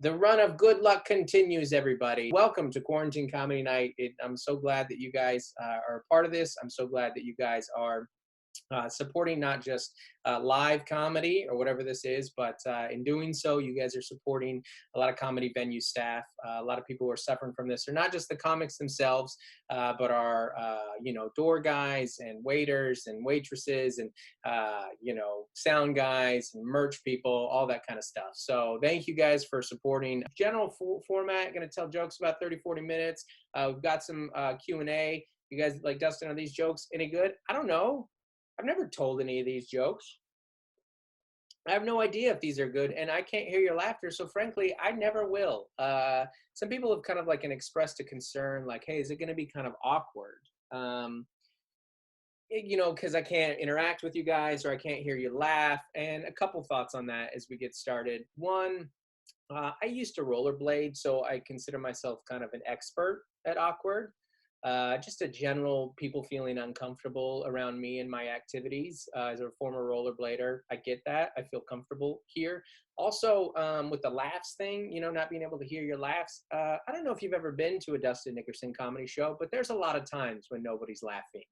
The run of good luck continues, everybody. Welcome to Quarantine Comedy Night. I'm so glad that you guys are a part of this. I'm so glad that you guys are supporting not just live comedy or whatever this is, but in doing so, you guys are supporting a lot of comedy venue staff. A lot of people who are suffering from this are not just the comics themselves, but are door guys and waiters and waitresses and sound guys and merch people, all that kind of stuff. So thank you guys for supporting. General format, going to tell jokes about 30-40 minutes. We've got some Q&A. You guys like, Dustin, are these jokes any good? I don't know. I've never told any of these jokes. I have no idea if these are good, and I can't hear your laughter, so frankly, I never will. Some people have kind of like expressed a concern, like, hey, is it going to be kind of awkward? Because I can't interact with you guys or I can't hear you laugh. And a couple thoughts on that as we get started. One, I used to rollerblade, so I consider myself kind of an expert at awkward. Just a general people feeling uncomfortable around me and my activities. As a former rollerblader, I get that. I feel comfortable here. Also, with the laughs thing, not being able to hear your laughs. I don't know if you've ever been to a Dustin Nickerson comedy show, but there's a lot of times when nobody's laughing.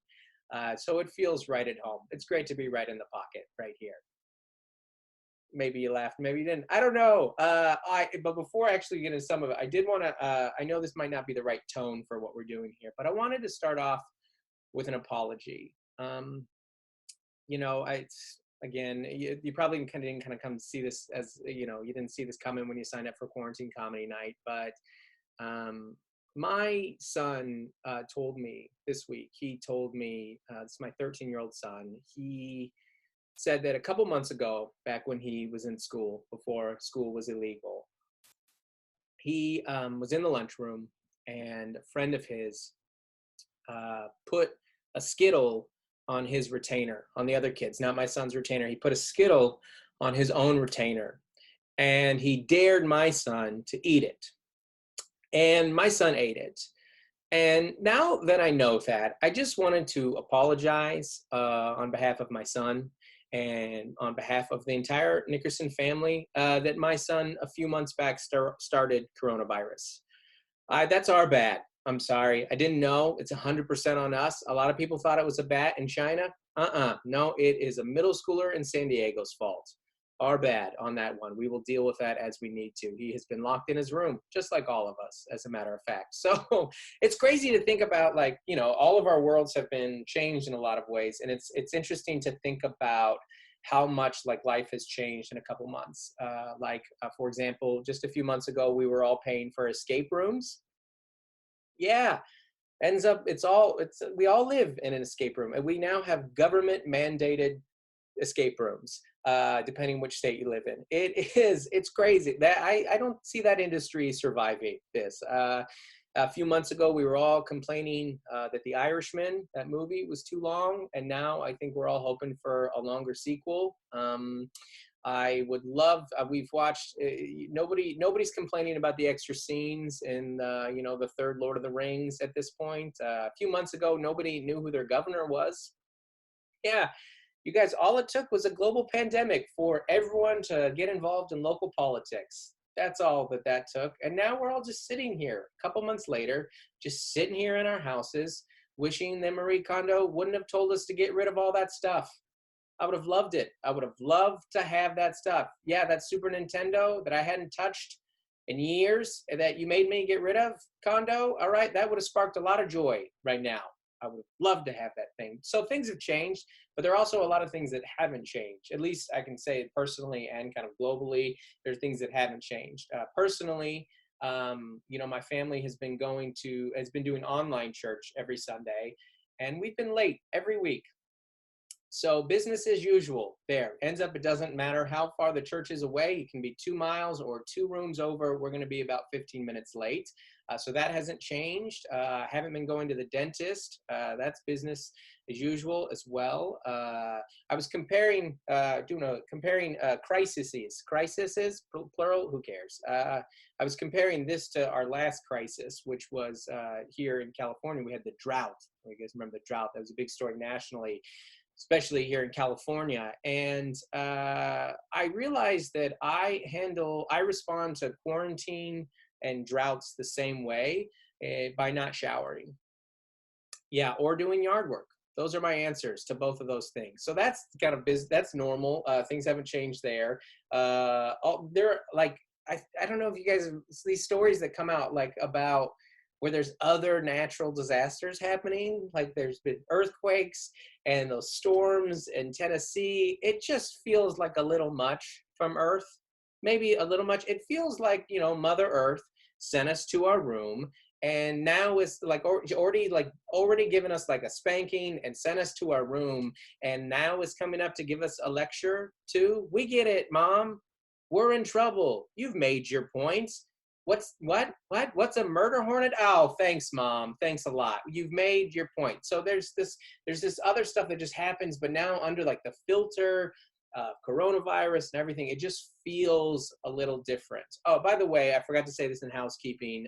So it feels right at home. It's great to be right in the pocket right here. Maybe you laughed, maybe you didn't. I don't know. But before I actually get into some of it, I did want to, I know this might not be the right tone for what we're doing here, but I wanted to start off with an apology. Again, you probably didn't kind of come to see this as, you didn't see this coming when you signed up for Quarantine Comedy Night, but my son told me this week, he told me, this is my 13-year-old son, he said that a couple months ago, back when he was in school, before school was illegal, he was in the lunchroom and a friend of his put a Skittle on his retainer, on the other kids, not my son's retainer. He put a Skittle on his own retainer and he dared my son to eat it. And my son ate it. And now that I know that, I just wanted to apologize on behalf of my son and on behalf of the entire Nickerson family that my son a few months back started coronavirus. That's our bad. I'm sorry. I didn't know. It's 100% on us. A lot of people thought it was a bat in China. No, it is a middle schooler in San Diego's fault. Our bad on that one. We will deal with that as we need to. He has been locked in his room, just like all of us, as a matter of fact. So it's crazy to think about, all of our worlds have been changed in a lot of ways. And it's interesting to think about how much life has changed in a couple months. For example, just a few months ago, we were all paying for escape rooms. Yeah. Ends up, we all live in an escape room, and we now have government mandated escape rooms, depending which state you live in. It's crazy that I don't see that industry surviving this. A few months ago, we were all complaining that The Irishman, that movie, was too long, and now I think we're all hoping for a longer sequel. I would love. We've watched. Nobody's complaining about the extra scenes in the third Lord of the Rings at this point. A few months ago, nobody knew who their governor was. Yeah. You guys, all it took was a global pandemic for everyone to get involved in local politics. That's all that took. And now we're all just sitting here a couple months later, just sitting here in our houses, wishing that Marie Kondo wouldn't have told us to get rid of all that stuff. I would have loved it. I would have loved to have that stuff. Yeah, that Super Nintendo that I hadn't touched in years that you made me get rid of, Kondo, all right, that would have sparked a lot of joy right now. I would love to have that thing. So things have changed, but there are also a lot of things that haven't changed. At least I can say it personally and kind of globally, there's things that haven't changed. Personally, my family has been doing online church every Sunday, and we've been late every week. So business as usual there. Ends up, it doesn't matter how far the church is away. It can be 2 miles or 2 rooms over. We're going to be about 15 minutes late. So that hasn't changed. Haven't been going to the dentist. That's business as usual as well. I was comparing crises, plural, who cares? I was comparing this to our last crisis, which was here in California. We had the drought. You guys remember the drought? That was a big story nationally. especially here in California. And I realized that I respond to quarantine and droughts the same way, by not showering. Yeah, or doing yard work. Those are my answers to both of those things. So that's kind of that's normal. Things haven't changed there. They're like, I don't know if you guys have these stories that come out like about where there's other natural disasters happening. Like there's been earthquakes and those storms in Tennessee. It just feels like a little much from Earth. Maybe a little much. It feels like, Mother Earth sent us to our room, and now it's like already given us like a spanking and sent us to our room, and now is coming up to give us a lecture too. We get it, Mom. We're in trouble. You've made your points. What's a murder hornet? Oh, thanks, Mom. Thanks a lot. You've made your point. So there's this other stuff that just happens, but now under like the filter coronavirus and everything, it just feels a little different. Oh, by the way, I forgot to say this in housekeeping.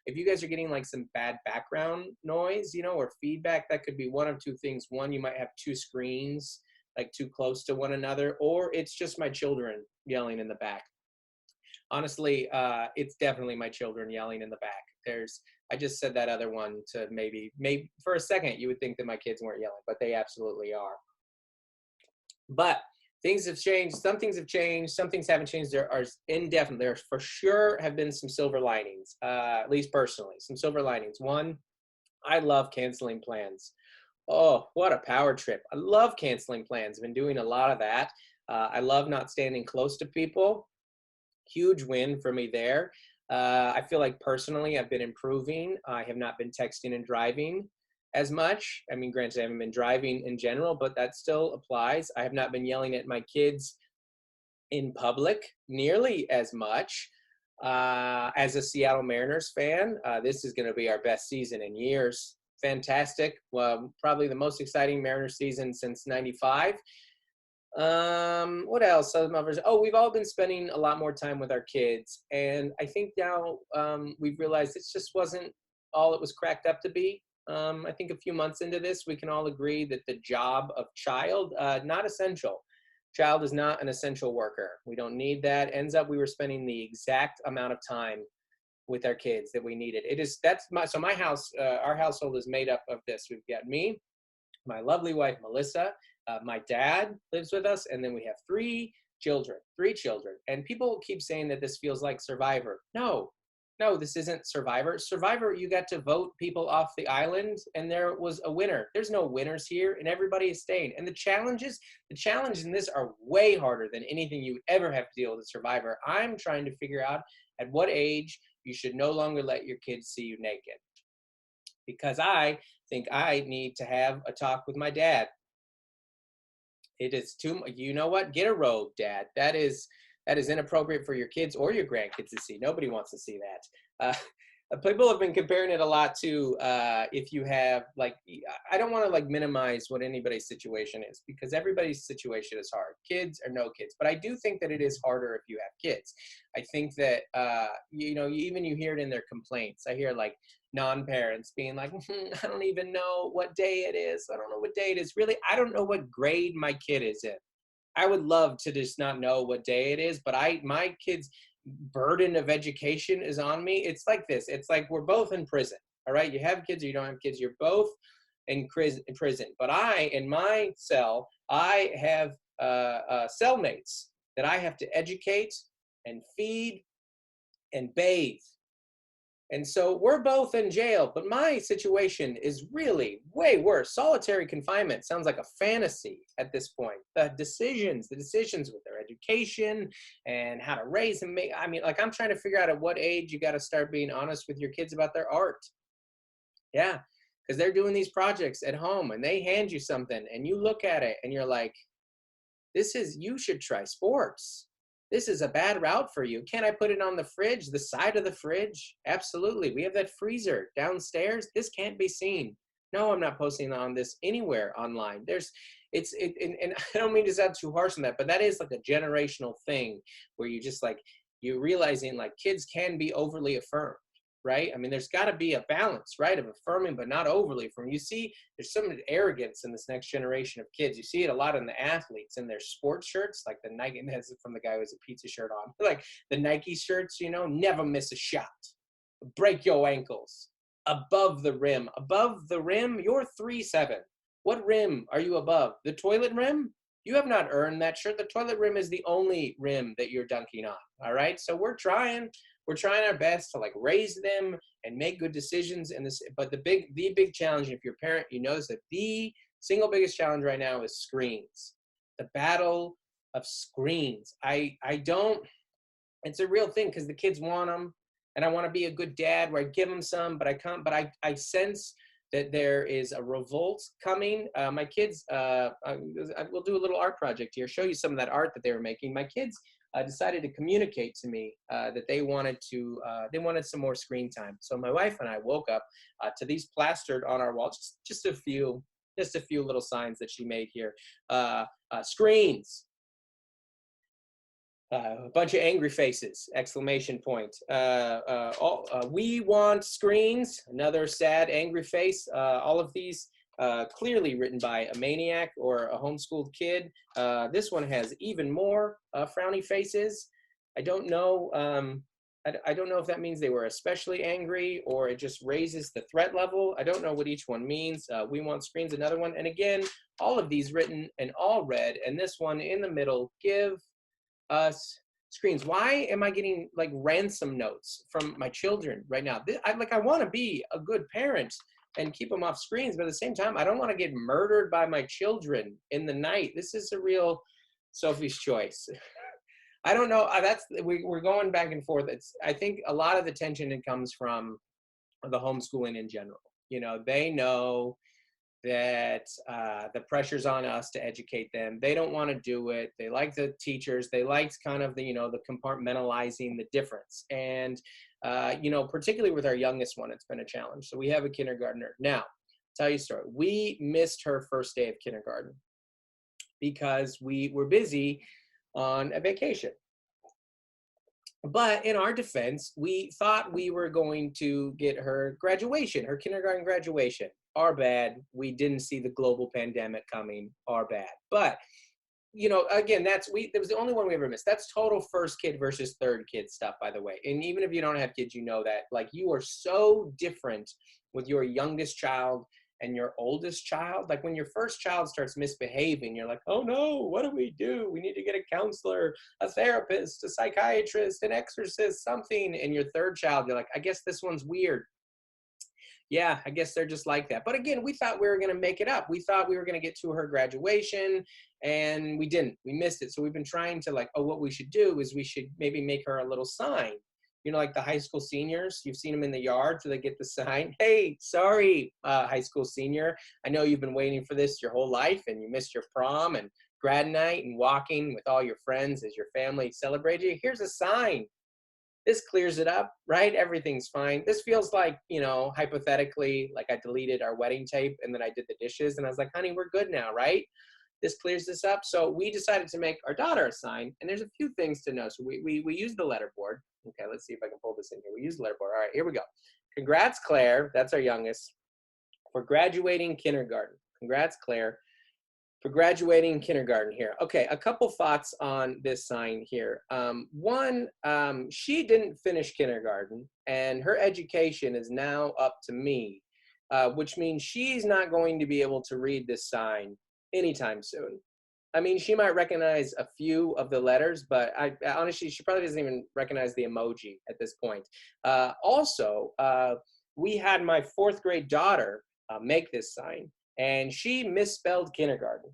If you guys are getting like some bad background noise, or feedback, that could be one of two things. One, you might have two screens like too close to one another, or it's just my children yelling in the back. Honestly, it's definitely my children yelling in the back. I just said that other one to maybe for a second you would think that my kids weren't yelling, but they absolutely are. But things have changed. Some things have changed. Some things haven't changed. There for sure have been some silver linings, at least personally, some silver linings. One, I love canceling plans. Oh, what a power trip. I love canceling plans. I've been doing a lot of that. I love not standing close to people. Huge win for me there. I feel like personally I've been improving. I have not been texting and driving as much. I mean, granted, I haven't been driving in general, but that still applies. I have not been yelling at my kids in public nearly as much. As a Seattle Mariners fan, this is going to be our best season in years. Fantastic. Well, probably the most exciting Mariners season since '95. What else? We've all been spending a lot more time with our kids, and I think now we've realized it just wasn't all it was cracked up to be. I think a few months into this, we can all agree that the job of child, not essential. Child is not an essential worker. We don't need that. Ends up we were spending the exact amount of time with our kids that we needed. My house, our household is made up of this. We've got me, my lovely wife, Melissa, my dad lives with us, and then we have three children. And people keep saying that this feels like Survivor. No, this isn't Survivor. Survivor, you got to vote people off the island, and there was a winner. There's no winners here, and everybody is staying. And the challenges in this are way harder than anything you would ever have to deal with at Survivor. I'm trying to figure out at what age you should no longer let your kids see you naked. Because I think I need to have a talk with my dad. It is you know what? Get a robe, Dad. That is inappropriate for your kids or your grandkids to see. Nobody wants to see that. People have been comparing it a lot to if you have I don't want to minimize what anybody's situation is, because everybody's situation is hard. Kids or no kids, but I do think that it is harder if you have kids. I think that even you hear it in their complaints. I hear non-parents being like, I don't even know what day it is. I don't know what day it is. Really, I don't know what grade my kid is in. I would love to just not know what day it is, but my kids' burden of education is on me. It's like this. It's like we're both in prison. All right. You have kids or you don't have kids. You're both in prison. But in my cell, I have cellmates that I have to educate and feed and bathe. And so we're both in jail, but my situation is really way worse. Solitary confinement sounds like a fantasy at this point. The decisions with their education and how to raise them. I'm trying to figure out at what age you got to start being honest with your kids about their art. Yeah, because they're doing these projects at home and they hand you something and you look at it and you're like, you should try sports. This is a bad route for you. Can I put it on the fridge, the side of the fridge? Absolutely. We have that freezer downstairs. This can't be seen. No, I'm not posting on this anywhere online. And I don't mean to sound too harsh on that, but that is like a generational thing where you just you're realizing kids can be overly affirmed. right? I mean, there's got to be a balance, right, of affirming but not overly affirming. You see, there's some arrogance in this next generation of kids. You see it a lot in the athletes in their sports shirts, like the Nike. And that's from the guy who has a pizza shirt on, like the Nike shirts. You know, never miss a shot, break your ankles, above the rim. Above the rim, you're 3'7". What rim are you above? The toilet rim? You have not earned that shirt. The toilet rim is the only rim that you're dunking on. All right. So we're trying our best to like raise them and make good decisions. And this, but the big challenge, if you're a parent, you notice that the single biggest challenge right now is screens. The battle of screens. I don't, it's a real thing because the kids want them. And I want to be a good dad where I give them some, but I can't, but I sense that there is a revolt coming. My kids, we'll do a little art project here, show you some of that art that they were making. My kids decided to communicate to me that they wanted some more screen time. So my wife and I woke up to these plastered on our walls, just a few little signs that she made here. Screens. A bunch of angry faces, exclamation point. We want screens, another sad, angry face. All of these clearly written by a maniac or a homeschooled kid. This one has even more frowny faces. I don't know. I don't know if that means they were especially angry or it just raises the threat level. I don't know what each one means. We want screens, another one. And again, all of these written and all red. And this one in the middle, give us screens. Why am I getting like ransom notes from my children right now? I want to be a good parent and keep them off screens, but at the same time, I don't want to get murdered by my children in the night. This is a real Sophie's choice. I don't know. We're going back and forth. I think a lot of the tension comes from the homeschooling in general. You know, they know that the pressure's on us to educate them. They don't want to do it. They like the teachers. They liked kind of the compartmentalizing the difference. And, particularly with our youngest one, it's been a challenge. So we have a kindergartner. Now, tell you a story. We missed her first day of kindergarten because we were busy on a vacation. But in our defense, we thought we were going to get her graduation, her kindergarten graduation. Our bad. We didn't see the global pandemic coming. Our bad. But, again, that was the only one we ever missed. That's total first kid versus third kid stuff, by the way. And even if you don't have kids, you know that. Like, you are so different with your youngest child and your oldest child. Like when your first child starts misbehaving, you're like, oh no, what do? We need to get a counselor, a therapist, a psychiatrist, an exorcist, something. And your third child, you're like, I guess this one's weird. Yeah, I guess they're just like that. But again, we thought we were going to make it up. We thought we were going to get to her graduation and we didn't. We missed it. So we've been trying to what we should do is we should maybe make her a little sign. Like the high school seniors, you've seen them in the yard, so they get the sign. Hey, sorry, high school senior. I know you've been waiting for this your whole life and you missed your prom and grad night and walking with all your friends as your family celebrated you. Here's a sign. This clears it up, right? Everything's fine. This feels like, hypothetically, like I deleted our wedding tape and then I did the dishes and I was like, honey, we're good now, right? This clears this up. So we decided to make our daughter a sign, and there's a few things to know. So we use the letterboard. Okay, let's see if I can pull this in here. We use the letterboard. All right, here we go. Congrats, Claire. That's our youngest. For graduating kindergarten. Congrats, Claire. For graduating kindergarten here. Okay, a couple thoughts on this sign here. One, she didn't finish kindergarten, and her education is now up to me, which means she's not going to be able to read this sign anytime soon. I mean, she might recognize a few of the letters, but I honestly, she probably doesn't even recognize the emoji at this point. Also, we had my 4th grade daughter make this sign, and she misspelled kindergarten.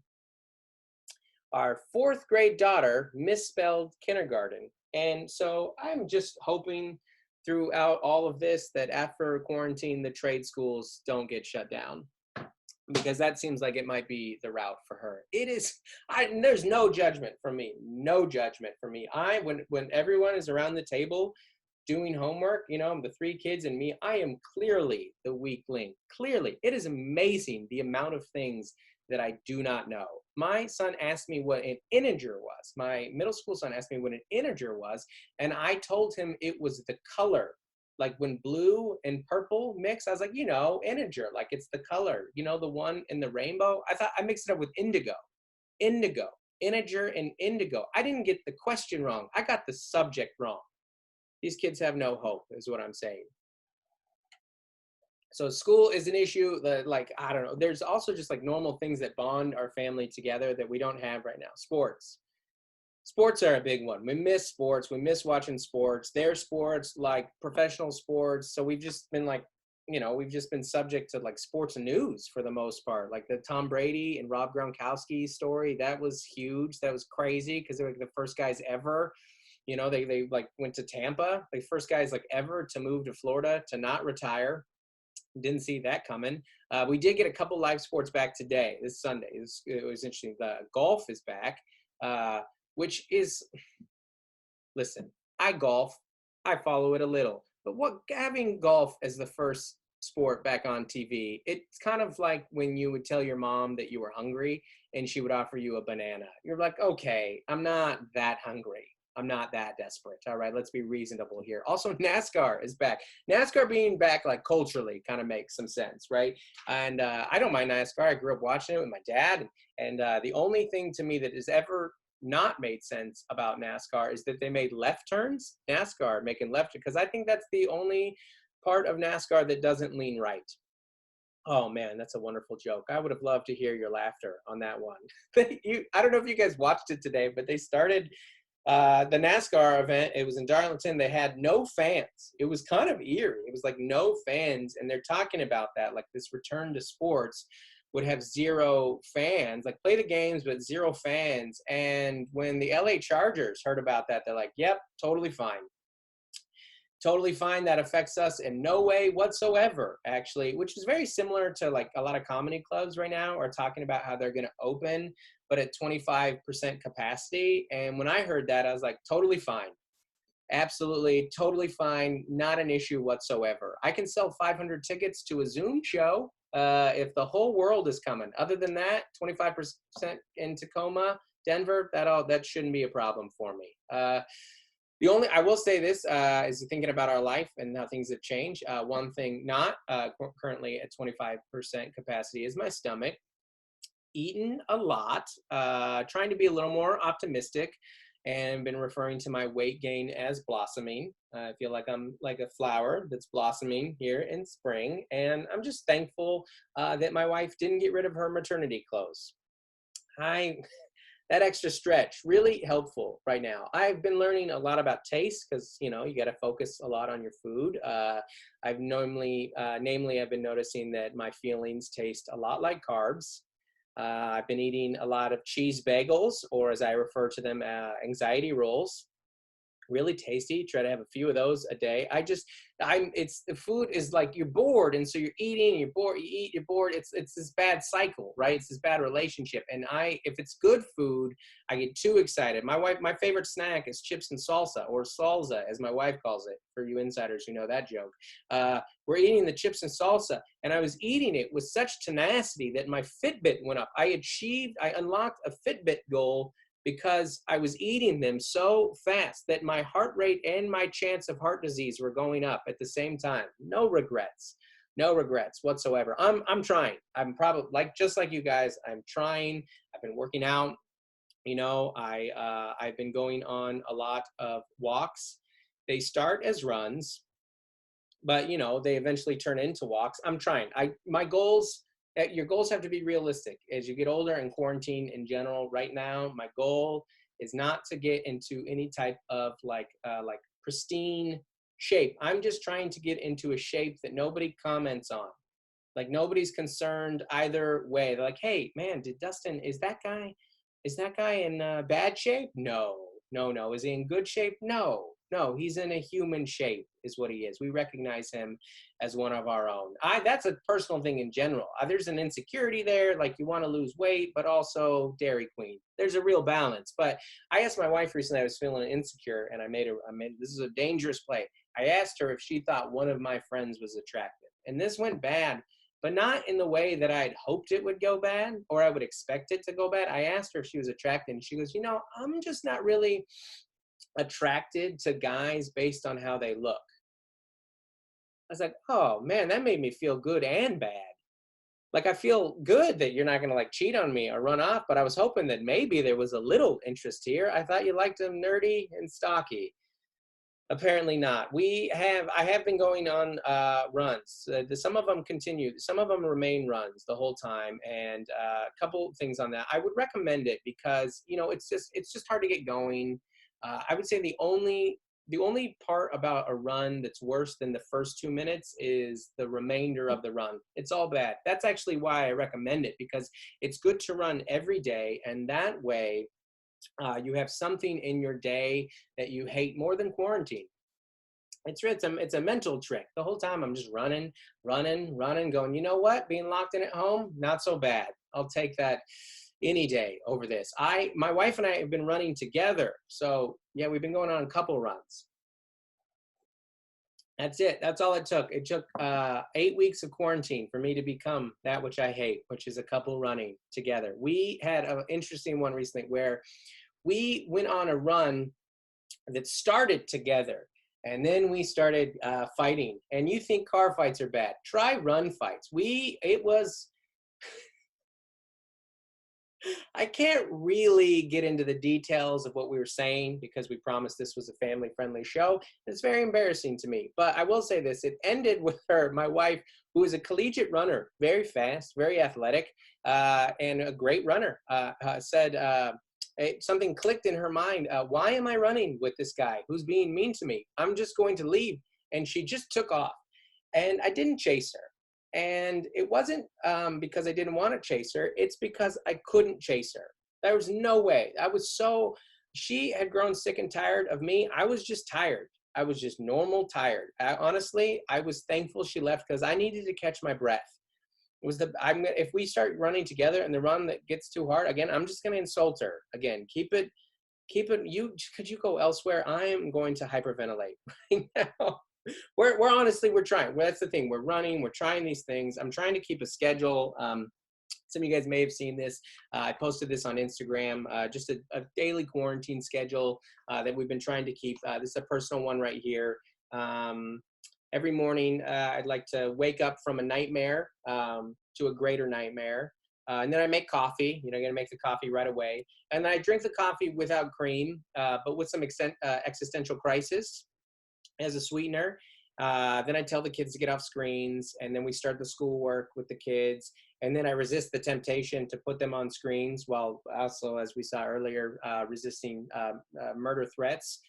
Our 4th grade daughter misspelled kindergarten. And so I'm just hoping throughout all of this that after quarantine, the trade schools don't get shut down, because that seems like it might be the route for her. It is, there's no judgment from me, no judgment from me. When everyone is around the table doing homework, the 3 kids and me, I am clearly the weak link. Clearly, it is amazing the amount of things that I do not know. My son asked me what an integer was. My middle school son asked me what an integer was, and I told him it was the color Like when blue and purple mix, I was like, integer, like it's the color, the one in the rainbow. I thought I mixed it up with indigo, integer and indigo. I didn't get the question wrong. I got the subject wrong. These kids have no hope, is what I'm saying. So school is an issue that, like, I don't know. There's also just like normal things that bond our family together that we don't have right now. Sports are a big one. We miss sports. We miss watching sports. Their sports, like professional sports. So we've just been like, we've just been subject to like sports news for the most part. Like the Tom Brady and Rob Gronkowski story, that was huge. That was crazy because they're like the first guys ever. They like went to Tampa. Like first guys like ever to move to Florida to not retire. Didn't see that coming. We did get a couple live sports back today, this Sunday. It was interesting. The golf is back, which is, listen, I golf. I follow it a little. But having golf as the first sport back on TV, it's kind of like when you would tell your mom that you were hungry and she would offer you a banana. You're like, okay, I'm not that hungry. I'm not that desperate. All right, let's be reasonable here. Also, NASCAR is back. NASCAR being back, like culturally, kind of makes some sense, right? And I don't mind NASCAR. I grew up watching it with my dad. And the only thing to me that has ever not made sense about NASCAR is that they made left turns. NASCAR making left turns, because I think that's the only part of NASCAR that doesn't lean right. Oh man, that's a wonderful joke. I would have loved to hear your laughter on that one. I don't know if you guys watched it today, but they started the NASCAR event. It was in Darlington. They had no fans. It was kind of eerie. It was like no fans. And they're talking about that, like this return to sports would have zero fans, like play the games, but zero fans. And when the LA Chargers heard about that, they're like, yep, totally fine. Totally fine. That affects us in no way whatsoever, actually, which is very similar to like a lot of comedy clubs right now are talking about how they're going to open, but at 25% capacity. And when I heard that, I was like, totally fine. Absolutely, totally fine. Not an issue whatsoever. I can sell 500 tickets to a Zoom show if the whole world is coming. Other than that, 25% in Tacoma, Denver, that shouldn't be a problem for me. I will say this, is thinking about our life and how things have changed. One thing not currently at 25% capacity is my stomach. Eaten a lot, trying to be a little more optimistic, and been referring to my weight gain as blossoming. I feel like I'm like a flower that's blossoming here in spring, and I'm just thankful that my wife didn't get rid of her maternity clothes. That extra stretch, really helpful right now. I've been learning a lot about taste because, you got to focus a lot on your food. Namely, I've been noticing that my feelings taste a lot like carbs. I've been eating a lot of cheese bagels, or as I refer to them, anxiety rolls. Really tasty. Try to have a few of those a day. It's the food is like you're bored, and so you're eating, you're bored, you eat, you're bored. It's this bad cycle, right? It's this bad relationship. And if it's good food, I get too excited. My favorite snack is chips and salsa, or salsa, as my wife calls it, for you insiders who know that joke. We're eating the chips and salsa, and I was eating it with such tenacity that my Fitbit went up. I unlocked a Fitbit goal because I was eating them so fast that my heart rate and my chance of heart disease were going up at the same time. No regrets whatsoever. I'm trying. I'm probably just like you guys. I'm trying. I've been working out. I've been going on a lot of walks. They start as runs, but they eventually turn into walks. I'm trying. Your goals have to be realistic as you get older, and quarantine in general. Right now, my goal is not to get into any type of like pristine shape. I'm just trying to get into a shape that nobody comments on. Like nobody's concerned either way. They're like, hey man, is that guy in bad shape? No. Is he in good shape? No, he's in a human shape is what he is. We recognize him as one of our own. That's a personal thing in general. There's an insecurity there, like you want to lose weight, but also Dairy Queen. There's a real balance. But I asked my wife recently, I was feeling insecure, and I made this is a dangerous play. I asked her if she thought one of my friends was attractive. And this went bad, but not in the way that I'd hoped it would go bad or I would expect it to go bad. I asked her if she was attracted, and she goes, I'm just not really attracted to guys based on how they look. was like, oh man, that made me feel good and bad. Like, I feel good that you're not going to like cheat on me or run off, but I was hoping that maybe there was a little interest here. I thought you liked them nerdy and stocky. Apparently not. I have been going on runs. Some of them continue. Some of them remain runs the whole time. And a couple things on that. I would recommend it because, you know, it's just hard to get going. I would say the only part about a run that's worse than the first 2 minutes is the remainder of the run. It's all bad. That's actually why I recommend it, because it's good to run every day, and that way you have something in your day that you hate more than quarantine. It's a mental trick. The whole time I'm just running, running, running, going, you know what? Being locked in at home, not so bad. I'll take that any day over this. My wife and I have been running together. So yeah, we've been going on a couple runs. That's it. That's all it took. It took 8 weeks of quarantine for me to become that which I hate, which is a couple running together. We had an interesting one recently where we went on a run that started together, and then we started fighting. And you think car fights are bad? Try run fights. It was I can't really get into the details of what we were saying because we promised this was a family-friendly show. It's very embarrassing to me. But I will say this. It ended with my wife, who is a collegiate runner, very fast, very athletic, and a great runner, said something clicked in her mind. Why am I running with this guy who's being mean to me? I'm just going to leave. And she just took off. And I didn't chase her. And it wasn't because I didn't want to chase her. It's because I couldn't chase her. There was no way. She had grown sick and tired of me. I was just tired. I was just normal tired. Honestly, I was thankful she left because I needed to catch my breath. If we start running together and the run that gets too hard, again, I'm just going to insult her. Again, keep it, could you go elsewhere? I am going to hyperventilate right now. We're honestly, we're trying. Well, that's the thing. We're running. We're trying these things. I'm trying to keep a schedule. Some of you guys may have seen this. I posted this on Instagram, just a daily quarantine schedule that we've been trying to keep. This is a personal one right here. Every morning, I'd like to wake up from a nightmare to a greater nightmare. And then I make coffee. I'm going to make the coffee right away. And then I drink the coffee without cream, but with some existential crisis as a sweetener. Then I tell the kids to get off screens, and then we start the schoolwork with the kids. And then I resist the temptation to put them on screens while also, as we saw earlier, resisting murder threats.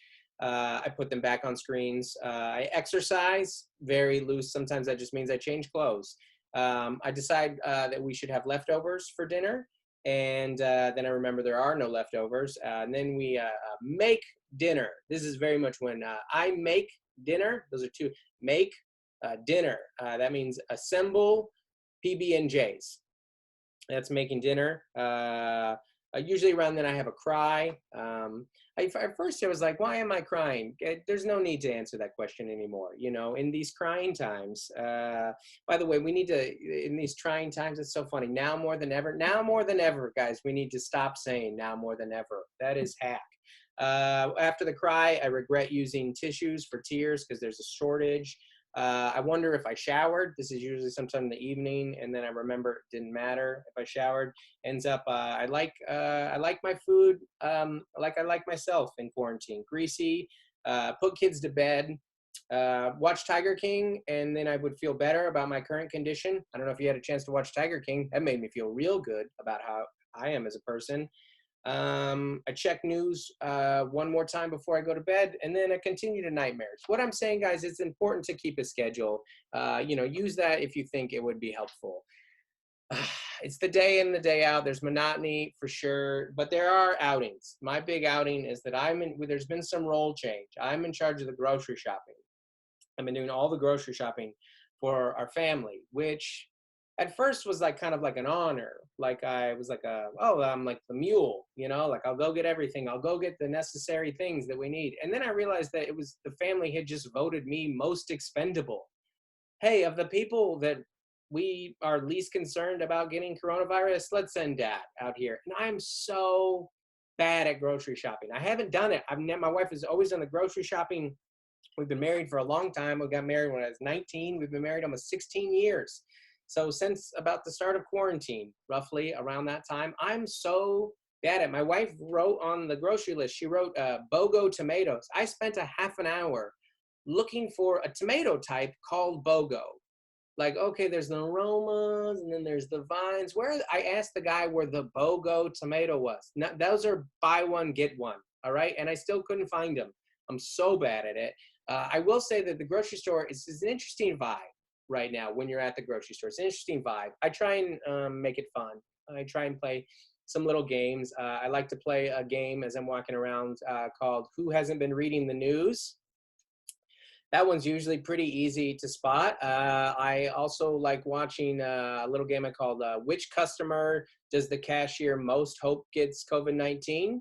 I put them back on screens. I exercise, very loose. Sometimes that just means I change clothes. I decide that we should have leftovers for dinner. And then I remember there are no leftovers. And then we make dinner. This is very much when I make dinner. Those are two. Make dinner. That means assemble PB&Js. That's making dinner. Usually around then I have a cry. At first I was like, why am I crying? There's no need to answer that question anymore. In these crying times, by the way, in these trying times, it's so funny. Now more than ever, guys, we need to stop saying now more than ever. That is hack. After the cry, I regret using tissues for tears because there's a shortage. I wonder if I showered. This is usually sometime in the evening, and then I remember it didn't matter if I showered. Ends up, I like my food like I like myself in quarantine. Greasy. Put kids to bed. Watch Tiger King, and then I would feel better about my current condition. I don't know if you had a chance to watch Tiger King. That made me feel real good about how I am as a person. I check news one more time before I go to bed, and then I continue to nightmares. What I'm saying, guys, it's important to keep a schedule. Use that if you think it would be helpful. It's the day in, the day out. There's monotony for sure, but there are outings. My big outing is that there's been some role change. I'm in charge of the grocery shopping. I've been doing all the grocery shopping for our family, which at first was kind of like an honor. Like I was like, I'm like the mule, like I'll go get everything. I'll go get the necessary things that we need. And then I realized that the family had just voted me most expendable. Hey, of the people that we are least concerned about getting coronavirus, let's send Dad out here. And I'm so bad at grocery shopping. I haven't done it. My wife has always done the grocery shopping We've been married for a long time. We got married when I was 19. We've been married almost 16 years. So since about the start of quarantine, roughly around that time, I'm so bad at it. My wife wrote on the grocery list, she wrote BOGO tomatoes. I spent a half an hour looking for a tomato type called BOGO. Like, okay, there's the aromas and then there's the vines. Where I asked the guy where the BOGO tomato was. Now, those are buy one, get one. All right. And I still couldn't find them. I'm so bad at it. I will say that the grocery store is an interesting vibe right now when you're at the grocery store. It's an interesting vibe. I try and make it fun. I try and play some little games. I like to play a game as I'm walking around called Who Hasn't Been Reading the News? That one's usually pretty easy to spot. I also like watching a little game I called Which Customer Does the Cashier Most Hope Gets COVID-19?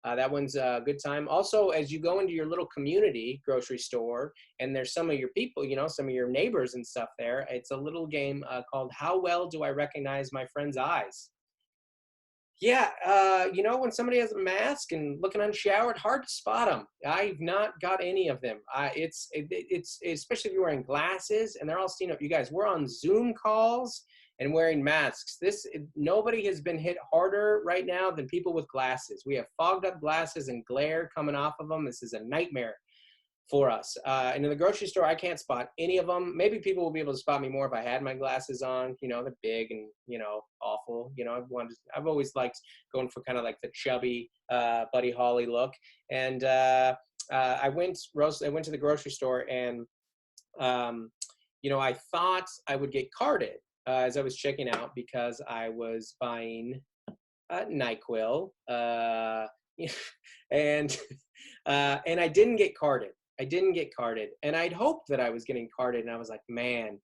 That one's a good time. Also, as you go into your little community grocery store and there's some of your people, you know, some of your neighbors and stuff there, it's a little game called How Well Do I Recognize My Friend's Eyes? Yeah, you know, when somebody has a mask and looking unshowered, hard to spot them. I've not got any of them. It's especially if you're wearing glasses and they're all seen up. You guys, we're on Zoom calls and wearing masks. Nobody has been hit harder right now than people with glasses. We have fogged up glasses and glare coming off of them. This is a nightmare for us. And in the grocery store, I can't spot any of them. Maybe people will be able to spot me more if I had my glasses on. You know, they're big and, you know, awful. You know, I've always liked going for kind of like the chubby Buddy Holly look. And I went to the grocery store and, you know, I thought I would get carded as I was checking out because I was buying NyQuil and I didn't get carded. And I'd hoped that I was getting carded. And I was like, man,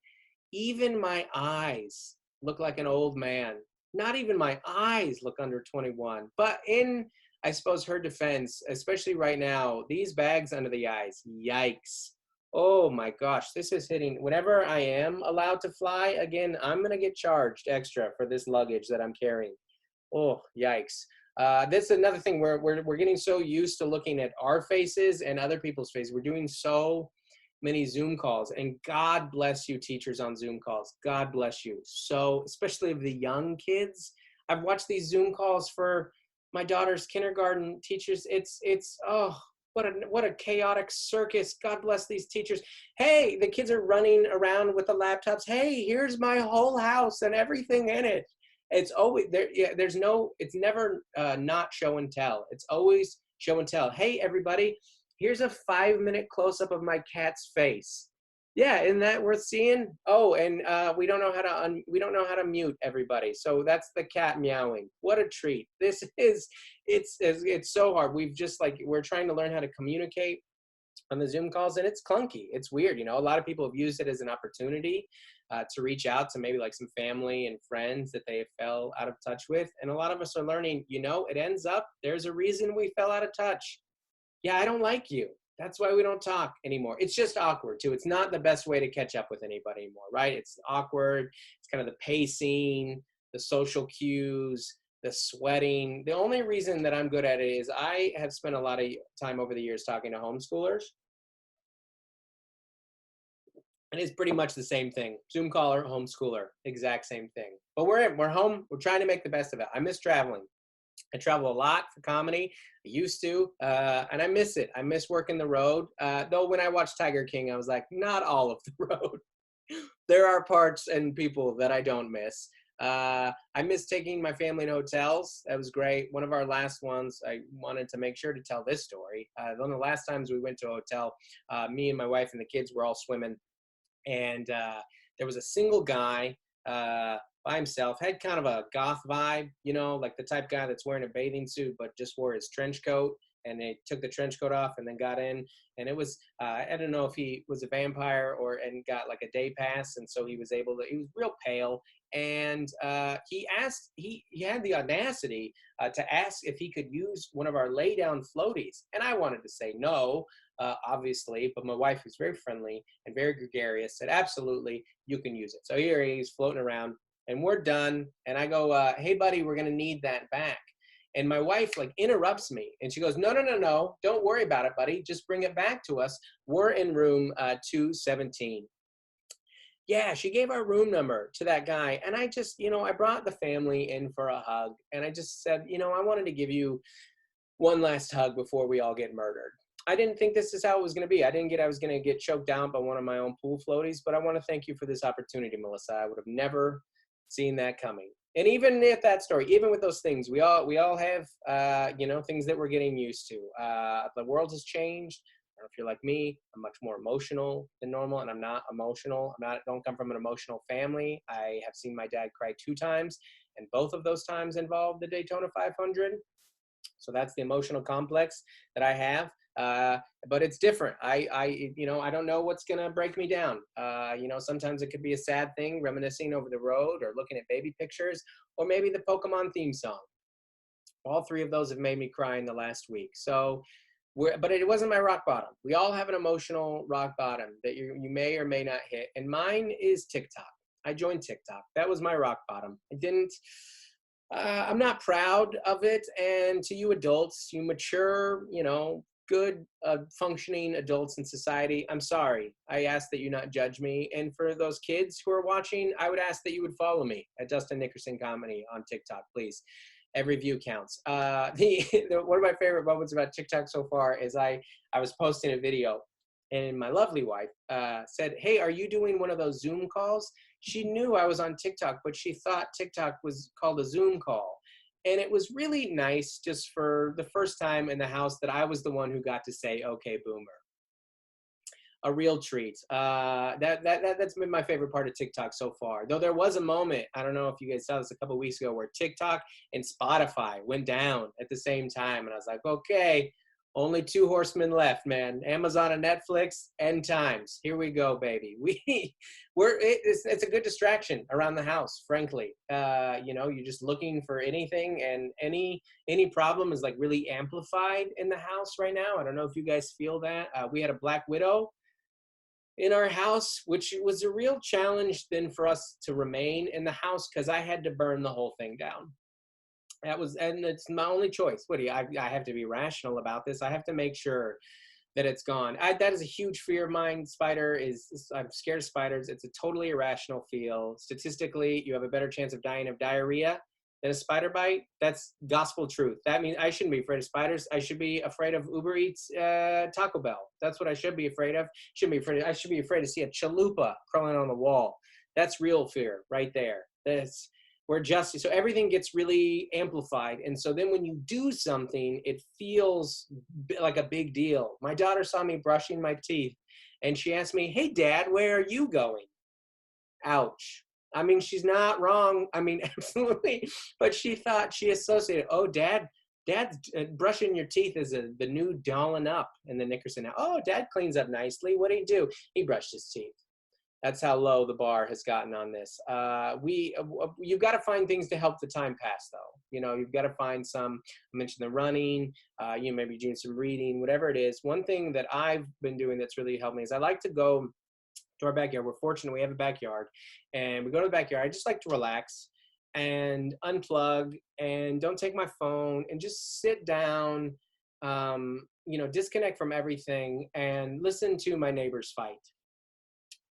even my eyes look like an old man. Not even my eyes look under 21. But in, I suppose, her defense, especially right now, these bags under the eyes, yikes. Oh my gosh, this is hitting. Whenever I am allowed to fly again, I'm going to get charged extra for this luggage that I'm carrying. Oh, yikes. That's another thing where we're getting so used to looking at our faces and other people's faces. We're doing so many Zoom calls, and God bless you, teachers on Zoom calls. God bless you. So, especially of the young kids, I've watched these Zoom calls for my daughter's kindergarten teachers. Oh, what a chaotic circus. God bless these teachers. Hey, the kids are running around with the laptops. Hey, here's my whole house and everything in it. It's always there. Yeah, it's never not show and tell. It's always show and tell. Hey, everybody, here's a 5-minute close up of my cat's face. Yeah, isn't that worth seeing? Oh, and we don't know how to mute everybody. So that's the cat meowing. What a treat. It's so hard. We're trying to learn how to communicate on the Zoom calls, and it's clunky. It's weird. You know, a lot of people have used it as an opportunity to reach out to maybe like some family and friends that they fell out of touch with. And a lot of us are learning, you know, it ends up, there's a reason we fell out of touch. Yeah, I don't like you. That's why we don't talk anymore. It's just awkward too. It's not the best way to catch up with anybody anymore, right? It's awkward. It's kind of the pacing, the social cues, the sweating. The only reason that I'm good at it is I have spent a lot of time over the years talking to homeschoolers. And it's pretty much the same thing. Zoom caller, homeschooler, exact same thing. But we're home. We're trying to make the best of it. I miss traveling. I travel a lot for comedy. I used to, and I miss it. I miss working the road. Though when I watched Tiger King, I was like, not all of the road. There are parts and people that I don't miss. I miss taking my family to hotels. That was great. One of our last ones, I wanted to make sure to tell this story. One of the last times we went to a hotel, me and my wife and the kids were all swimming. And there was a single guy by himself, had kind of a goth vibe, you know, like the type guy that's wearing a bathing suit, but just wore his trench coat. And they took the trench coat off and then got in. And it was, I don't know if he was a vampire and got like a day pass. And so he was real pale. And he had the audacity to ask if he could use one of our lay down floaties. And I wanted to say no, obviously, but my wife, who's very friendly and very gregarious, said, absolutely, you can use it. So here he's floating around and we're done. And I go, hey buddy, we're going to need that back. And my wife like interrupts me and she goes, no, no, no, no, don't worry about it, buddy. Just bring it back to us. We're in room 217. Yeah, she gave our room number to that guy. And I just, I brought the family in for a hug. And I just said, I wanted to give you one last hug before we all get murdered. I didn't think this is how it was going to be. I was going to get choked down by one of my own pool floaties, but I want to thank you for this opportunity, Melissa. I would have never seen that coming. And even at that story, even with those things, we all have, things that we're getting used to. The world has changed. I don't know if you're like me, I'm much more emotional than normal, and I'm not emotional. Don't come from an emotional family. I have seen my dad cry 2 times, and both of those times involved the Daytona 500. So that's the emotional complex that I have. But it's different. I don't know what's going to break me down. Sometimes it could be a sad thing, reminiscing over the road or looking at baby pictures, or maybe the Pokemon theme song. All 3 of those have made me cry in the last week. So, but it wasn't my rock bottom. We all have an emotional rock bottom that you may or may not hit. And mine is TikTok. I joined TikTok. That was my rock bottom. I'm not proud of it. And to you adults, you mature, good functioning adults in society, I'm sorry. I ask that you not judge me. And for those kids who are watching, I would ask that you would follow me at Dustin Nickerson Comedy on TikTok, please. Every view counts. One of my favorite moments about TikTok so far is I was posting a video and my lovely wife said, hey, are you doing one of those Zoom calls? She knew I was on TikTok, but she thought TikTok was called a Zoom call. And it was really nice just for the first time in the house that I was the one who got to say, okay, boomer. A real treat. That's been my favorite part of TikTok so far. Though there was a moment, I don't know if you guys saw this a couple of weeks ago, where TikTok and Spotify went down at the same time. And I was like, okay, only 2 horsemen left, man. Amazon and Netflix, end times. Here we go, baby. It's a good distraction around the house, frankly. You're just looking for anything, and any problem is like really amplified in the house right now. I don't know if you guys feel that. We had a Black Widow in our house, which was a real challenge then for us to remain in the house because I had to burn the whole thing down. And it's my only choice. I have to be rational about this. I have to make sure that it's gone. That is a huge fear of mine. I'm scared of spiders. It's a totally irrational feel. Statistically, you have a better chance of dying of diarrhea than a spider bite. That's gospel truth. That means I shouldn't be afraid of spiders. I should be afraid of Uber Eats, Taco Bell. That's what I should be afraid of. I should be afraid to see a chalupa crawling on the wall. That's real fear right there. So everything gets really amplified. And so then when you do something, it feels like a big deal. My daughter saw me brushing my teeth and she asked me, hey, Dad, where are you going? Ouch. I mean, she's not wrong. I mean, absolutely. But she associated, oh, Dad's brushing your teeth is the new dolling up in the Nickerson. Oh, Dad cleans up nicely. What did he do? He brushed his teeth. That's how low the bar has gotten on this. You've got to find things to help the time pass, though. You've got to find some. I mentioned the running. Maybe doing some reading, whatever it is. One thing that I've been doing that's really helped me is I like to go to our backyard. We're fortunate we have a backyard, and we go to the backyard. I just like to relax and unplug and don't take my phone and just sit down. Disconnect from everything and listen to my neighbors fight.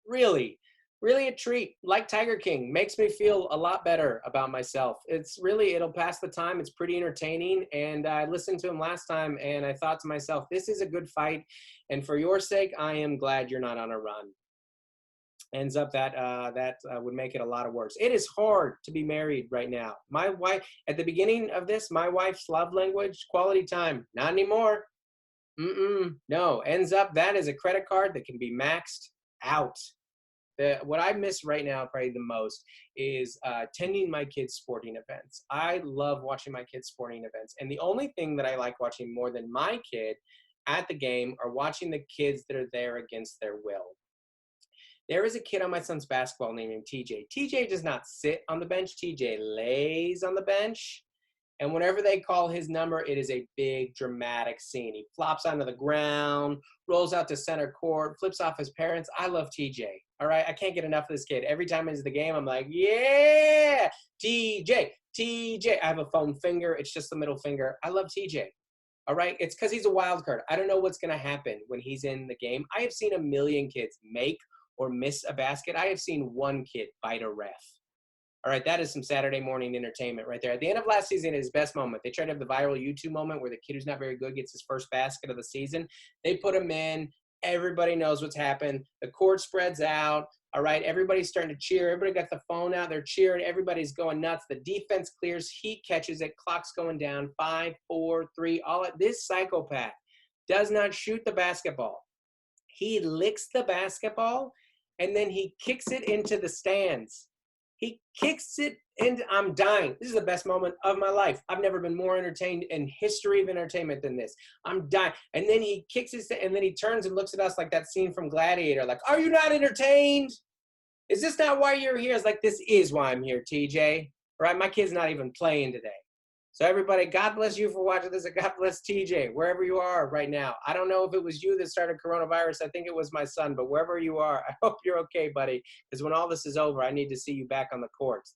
Really a treat. Like Tiger King, makes me feel a lot better about myself. It'll pass the time. It's pretty entertaining. And I listened to him last time and I thought to myself, this is a good fight. And for your sake, I am glad you're not on a run. Ends up that would make it a lot worse. It is hard to be married right now. My wife, at the beginning of this, my wife's love language, quality time, not anymore. No, ends up that is a credit card that can be maxed out. What I miss right now probably the most is attending my kids' sporting events. I love watching my kids' sporting events. And the only thing that I like watching more than my kid at the game are watching the kids that are there against their will. There is a kid on my son's basketball named TJ. TJ does not sit on the bench. TJ lays on the bench. And whenever they call his number, it is a big dramatic scene. He flops onto the ground, rolls out to center court, flips off his parents. I love TJ. All right. I can't get enough of this kid. Every time he's the game, I'm like, yeah, TJ, TJ. I have a foam finger. It's just the middle finger. I love TJ. All right. It's because he's a wild card. I don't know what's going to happen when he's in the game. I have seen a million kids make or miss a basket. I have seen one kid bite a ref. All right, that is some Saturday morning entertainment right there. At the end of last season, his best moment. They tried to have the viral YouTube moment where the kid who's not very good gets his first basket of the season. They put him in. Everybody knows what's happened. The court spreads out. All right, everybody's starting to cheer. Everybody got the phone out. They're cheering. Everybody's going nuts. The defense clears. He catches it. Clock's going down. 5, 4, 3. This psychopath does not shoot the basketball. He licks the basketball, and then he kicks it into the stands. He kicks it into, I'm dying. This is the best moment of my life. I've never been more entertained in history of entertainment than this. I'm dying. And then he kicks his, and then he turns and looks at us like that scene from Gladiator. Like, are you not entertained? Is this not why you're here? It's like, this is why I'm here, TJ. All right, my kid's not even playing today. So everybody, God bless you for watching this, and God bless TJ, wherever you are right now. I don't know if it was you that started coronavirus. I think it was my son, but wherever you are, I hope you're okay, buddy, because when all this is over, I need to see you back on the courts.